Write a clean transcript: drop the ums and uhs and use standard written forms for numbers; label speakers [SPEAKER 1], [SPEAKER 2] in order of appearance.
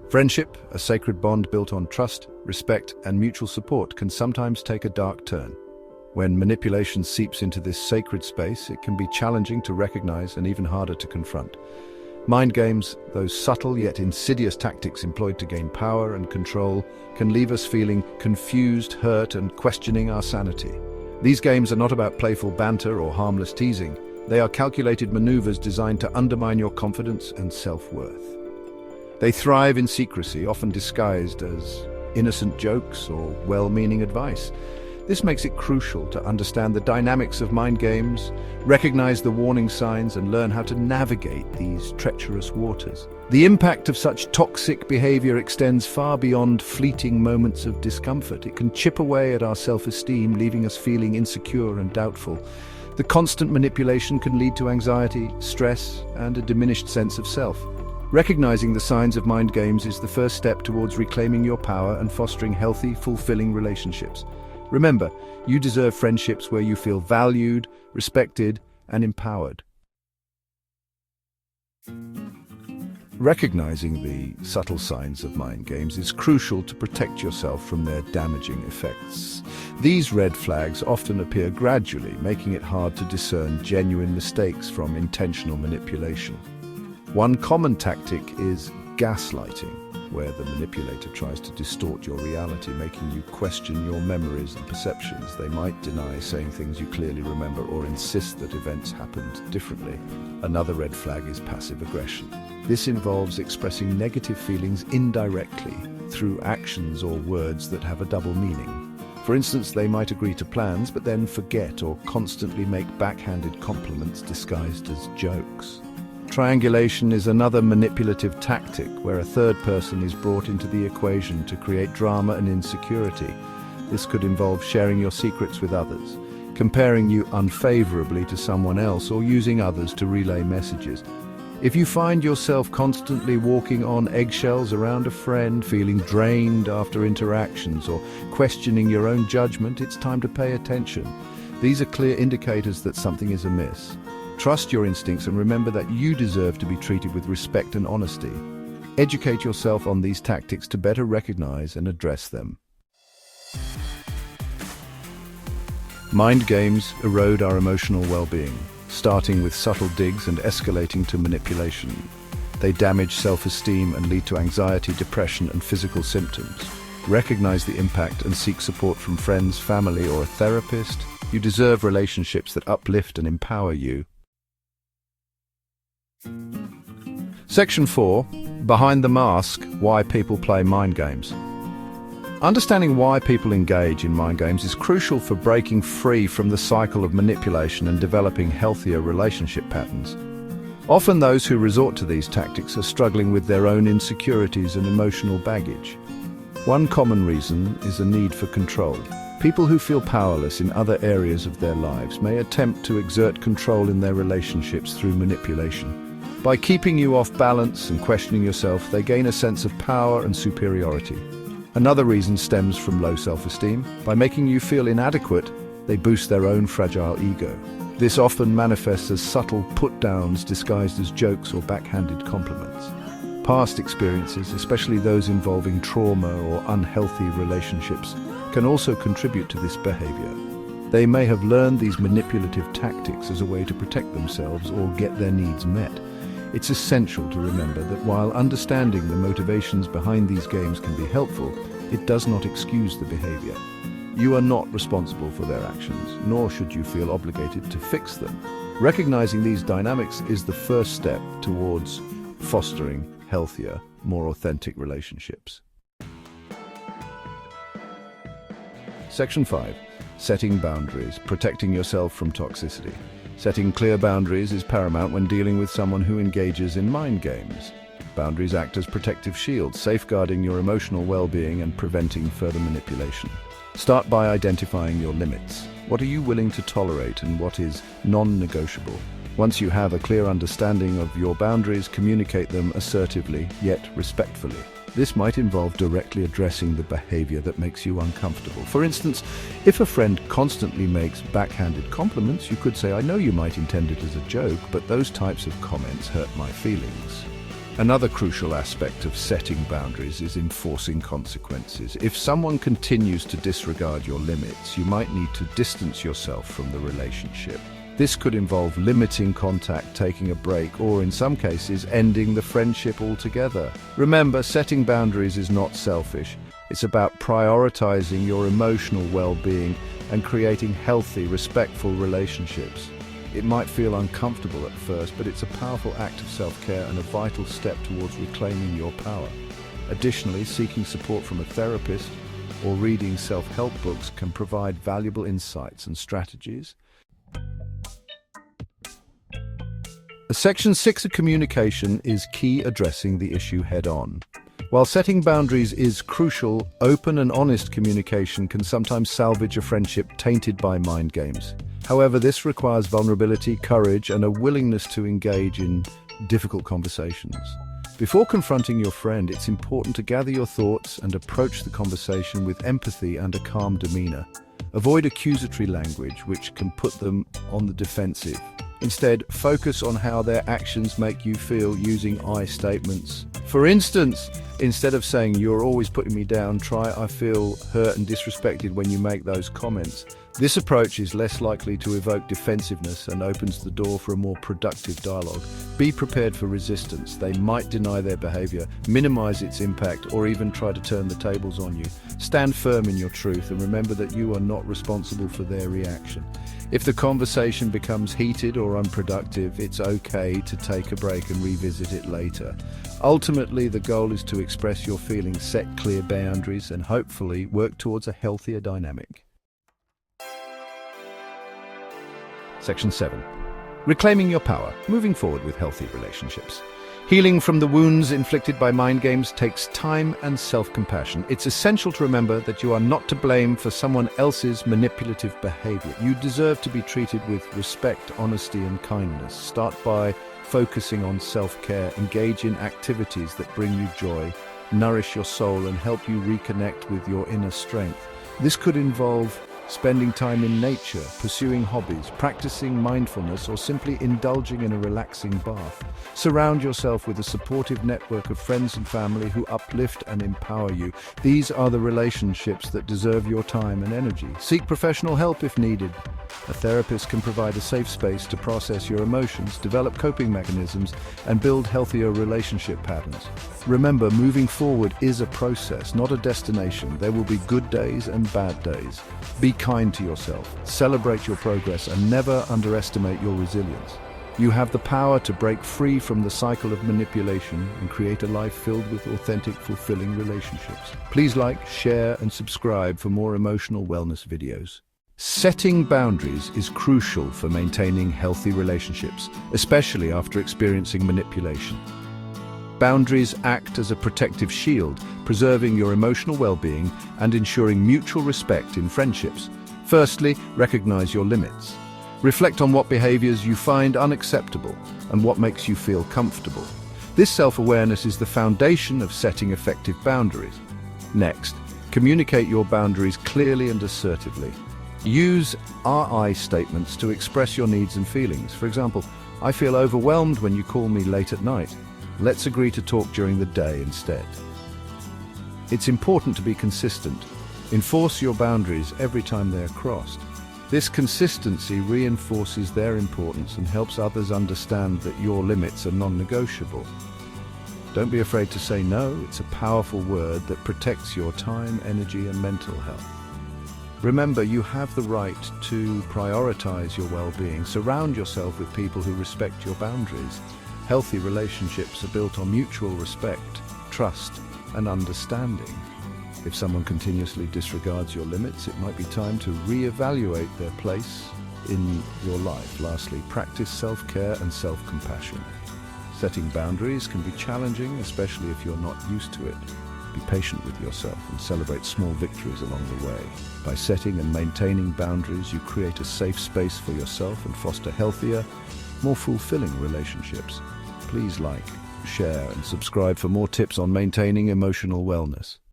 [SPEAKER 1] Friendship, a sacred bond built on trust, respect, and mutual support, can sometimes take a dark turn. When manipulation seeps into this sacred space, it can be challenging to recognize and even harder to confront. Mind games, those subtle yet insidious tactics employed to gain power and control, can leave us feeling confused, hurt, and questioning our sanity. These games are not about playful banter or harmless teasing. They are calculated maneuvers designed to undermine your confidence and self-worth. They thrive in secrecy, often disguised as innocent jokes or well-meaning advice. This makes it crucial to understand the dynamics of mind games, recognize the warning signs, and learn how to navigate these treacherous waters. The impact of such toxic behavior extends far beyond fleeting moments of discomfort. It can chip away at our self-esteem, leaving us feeling insecure and doubtful. The constant manipulation can lead to anxiety, stress, and a diminished sense of self. Recognizing the signs of mind games is the first step towards reclaiming your power and fostering healthy, fulfilling relationships. Remember, you deserve friendships where you feel valued, respected, and empowered. Recognizing the subtle signs of mind games is crucial to protect yourself from their damaging effects. These red flags often appear gradually, making it hard to discern genuine mistakes from intentional manipulation. One common tactic is gaslighting, where the manipulator tries to distort your reality, making you question your memories and perceptions. They might deny saying things you clearly remember or insist that events happened differently. Another red flag is passive aggression. This involves expressing negative feelings indirectly through actions or words that have a double meaning. For instance, they might agree to plans but then forget or constantly make backhanded compliments disguised as jokes. Triangulation is another manipulative tactic where a third person is brought into the equation to create drama and insecurity. This could involve sharing your secrets with others, comparing you unfavorably to someone else, or using others to relay messages. If you find yourself constantly walking on eggshells around a friend, feeling drained after interactions, or questioning your own judgment, it's time to pay attention. These are clear indicators that something is amiss. Trust your instincts and remember that you deserve to be treated with respect and honesty. Educate yourself on these tactics to better recognize and address them. Mind games erode our emotional well-being, starting with subtle digs and escalating to manipulation. They damage self-esteem and lead to anxiety, depression, and physical symptoms. Recognize the impact and seek support from friends, family, or a therapist. You deserve relationships that uplift and empower you. Section 4. Behind the Mask: Why People Play Mind Games. Understanding why people engage in mind games is crucial for breaking free from the cycle of manipulation and developing healthier relationship patterns. Often those who resort to these tactics are struggling with their own insecurities and emotional baggage. One common reason is a need for control. People who feel powerless in other areas of their lives may attempt to exert control in their relationships through manipulation. By keeping you off balance and questioning yourself, they gain a sense of power and superiority. Another reason stems from low self-esteem. By making you feel inadequate, they boost their own fragile ego. This often manifests as subtle put-downs disguised as jokes or backhanded compliments. Past experiences, especially those involving trauma or unhealthy relationships, can also contribute to this behavior. They may have learned these manipulative tactics as a way to protect themselves or get their needs met. It's essential to remember that while understanding the motivations behind these games can be helpful, it does not excuse the behavior. You are not responsible for their actions, nor should you feel obligated to fix them. Recognizing these dynamics is the first step towards fostering healthier, more authentic relationships. Section 5. Setting boundaries: Protecting yourself from toxicity. Setting clear boundaries is paramount when dealing with someone who engages in mind games. Boundaries act as protective shields, safeguarding your emotional well-being and preventing further manipulation. Start by identifying your limits. What are you willing to tolerate and what is non-negotiable? Once you have a clear understanding of your boundaries, communicate them assertively, yet respectfully. This might involve directly addressing the behavior that makes you uncomfortable. For instance, if a friend constantly makes backhanded compliments, you could say, "I know you might intend it as a joke, but those types of comments hurt my feelings." Another crucial aspect of setting boundaries is enforcing consequences. If someone continues to disregard your limits, you might need to distance yourself from the relationship. This could involve limiting contact, taking a break, or in some cases, ending the friendship altogether. Remember, setting boundaries is not selfish. It's about prioritizing your emotional well-being and creating healthy, respectful relationships. It might feel uncomfortable at first, but it's a powerful act of self-care and a vital step towards reclaiming your power. Additionally, seeking support from a therapist or reading self-help books can provide valuable insights and strategies. Section 6 of communication is key addressing the issue head-on. While setting boundaries is crucial, open and honest communication can sometimes salvage a friendship tainted by mind games. However, this requires vulnerability, courage, and a willingness to engage in difficult conversations. Before confronting your friend, it's important to gather your thoughts and approach the conversation with empathy and a calm demeanor. Avoid accusatory language, which can put them on the defensive. Instead, focus on how their actions make you feel using I statements. For instance, instead of saying, "You're always putting me down," try, "I feel hurt and disrespected when you make those comments." This approach is less likely to evoke defensiveness and opens the door for a more productive dialogue. Be prepared for resistance. They might deny their behavior, minimize its impact, or even try to turn the tables on you. Stand firm in your truth and remember that you are not responsible for their reaction. If the conversation becomes heated or unproductive, it's okay to take a break and revisit it later. Ultimately, the goal is to express your feelings, set clear boundaries, and hopefully work towards a healthier dynamic. Section 7. Reclaiming your power, moving forward with healthy relationships. Healing from the wounds inflicted by mind games takes time and self-compassion. It's essential to remember that you are not to blame for someone else's manipulative behavior. You deserve to be treated with respect, honesty, and kindness. Start by focusing on self-care. Engage in activities that bring you joy, nourish your soul, and help you reconnect with your inner strength. This could involve spending time in nature, pursuing hobbies, practicing mindfulness, or simply indulging in a relaxing bath. Surround yourself with a supportive network of friends and family who uplift and empower you. These are the relationships that deserve your time and energy. Seek professional help if needed. A therapist can provide a safe space to process your emotions, develop coping mechanisms, and build healthier relationship patterns. Remember, moving forward is a process, not a destination. There will be good days and bad days. Be kind to yourself, celebrate your progress, and never underestimate your resilience. You have the power to break free from the cycle of manipulation and create a life filled with authentic, fulfilling relationships. Please like, share, and subscribe for more emotional wellness videos. Setting boundaries is crucial for maintaining healthy relationships, especially after experiencing manipulation. Boundaries act as a protective shield, preserving your emotional well-being and ensuring mutual respect in friendships. Firstly, recognize your limits. Reflect on what behaviors you find unacceptable and what makes you feel comfortable. This self-awareness is the foundation of setting effective boundaries. Next, communicate your boundaries clearly and assertively. Use I statements to express your needs and feelings. For example, "I feel overwhelmed when you call me late at night. Let's agree to talk during the day instead." It's important to be consistent. Enforce your boundaries every time they are crossed. This consistency reinforces their importance and helps others understand that your limits are non-negotiable. Don't be afraid to say no. It's a powerful word that protects your time, energy, and mental health. Remember, you have the right to prioritize your well-being. Surround yourself with people who respect your boundaries. Healthy relationships are built on mutual respect, trust, and understanding. If someone continuously disregards your limits, it might be time to reevaluate their place in your life. Lastly, practice self-care and self-compassion. Setting boundaries can be challenging, especially if you're not used to it. Be patient with yourself and celebrate small victories along the way. By setting and maintaining boundaries, you create a safe space for yourself and foster healthier, more fulfilling relationships. Please like, share, and subscribe for more tips on maintaining emotional wellness.